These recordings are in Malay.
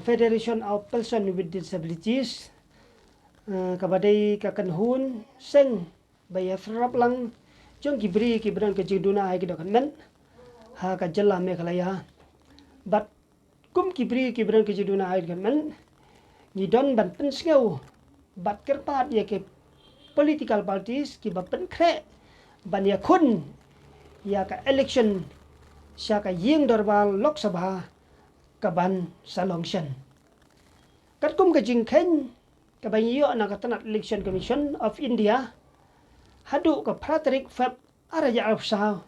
Federation of Persons with Disabilities kabadai kakanhun seng bayar serap lang jong kibran kejiduna ai kidokan men ha ka jalla Meghalaya but kum kibran kejiduna ai kan men ni don ban pen skeu bat kerpat ya ke political parties ki ba pen kre ban ya kun ya ka election sya ka ying dorbal lok sabha ka ban salongsen kat kum ka jingkhen ka ban yo na ka tanat election commission of India hadu ka Patrick Fab araja afsah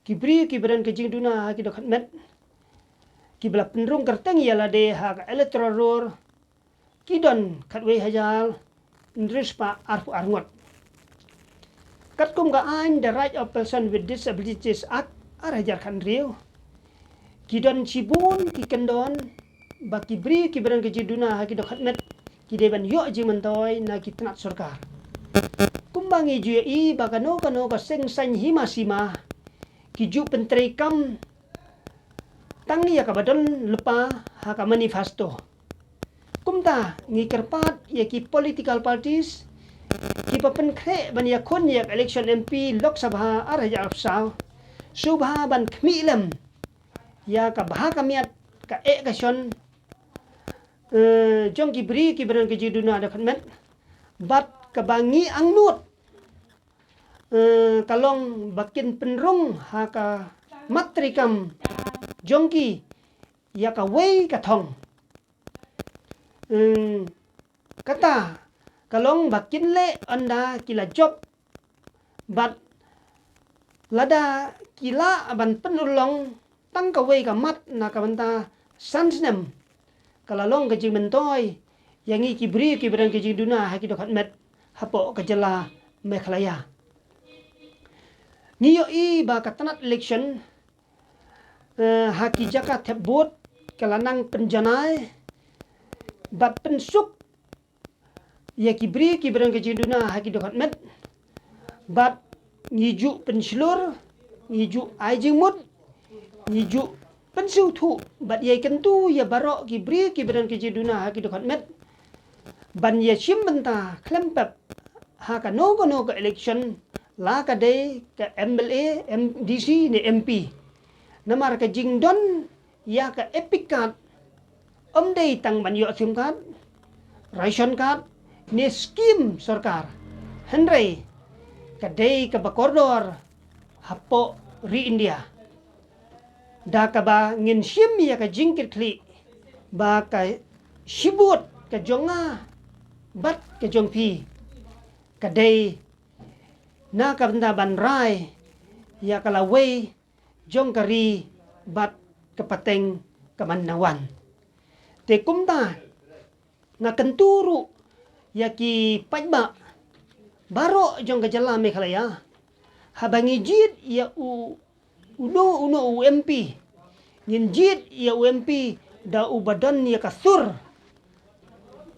kibran ke jingduna ki dokhat met ki bla penrung kerteng ya la de ha ka electoral roar kidon khatwe hajal ndrispa arfu arngot kat kum ka an the right of person with disabilities act arajar khan riu kidon cibun ki kendon ba kibran ke jingduna ki dokhat met ki deban yo jimentoy na ki tanat sarkar kumbangi ju i ba kano ka seng san hima sima ki ju pentri kam tang ya ka badon lupa ha ka manifesto kumta ngi kerpat ya ki political parties ki papen kre ban ya kon ya election MP Lok Sabha araja afsaw subha ban khmilam ya ka bah kamiat ka ka son jong kibran ke jiduna da khan met bat kabangi ang nut kalong bakin penrung ha ka matrikam jongki ya ka wei ka thong kata kalong bakin le anda kila job bat lada kila ban penulong tang ka wei ka mat na ka banta sansnem kalalong ka jimentoy yangi kibran ke jiduna ha ki dokhat met hapo kajala Meghalaya niyo i ba katanat election haki jaka thebot kalanang penjanai bat pensuk ya kibran ke jiduna haki dokhat met bat ngiju penslur ngiju aijingmut ngiju pensu thu bat ye kentu ya barok kibran ke jiduna haki dokhat met ban ye simbenta klempep ha ka no ka election la ka de ka MLA MDC ni MP namar ka jingdon ya ka epic card day tang ban yo sim card ration card ni scheme sarkar henry ka de ka bakordor hapo ri India da ka ba ngin sim ya ka jingkit kli ba ka sibut ka jonga bat ka jongpi kadai na ka benda ban rai ya kalawei jong kari bat kapateng kamanawan te kumta na kenturu ya ki pajba baro jong kajala Meghalaya habangi jit ya uno UMP ngin jit ya UMP da ubadan ya kasur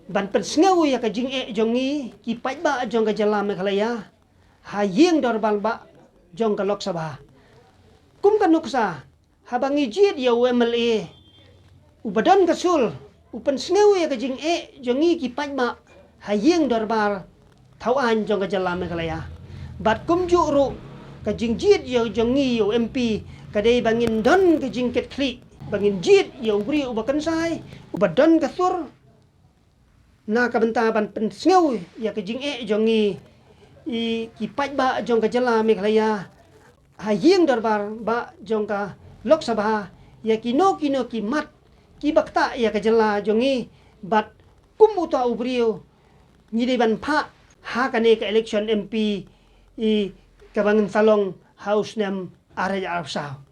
ban pensngeu ya ka jing jongi ki pajba jong ka jala Meghalaya haying dorbal ba jong ka Lok Sabha kum ka nuksa habangi jit ya UMLA ubadan kasul upensngeu ya ka jing jongi ki pajba haying dorbal thawan jong ka jala Meghalaya bat kum juru ka jing jit ya jongi ya MP kadai bangin don ka jing ket kli bangin jit ya ubri ubakan sai ubadan kasur na kabenta ban pensngeu ya ke jing jongi i ki pajba jong ka jala Meghalaya haying darbar ba jong ka Lok Sabha ya kino ki mat ki bakta ya ka jala jongi bat kumuta ubrio ngide ban pha ha kane ka election MP i kabangin salong house nem araja arsaw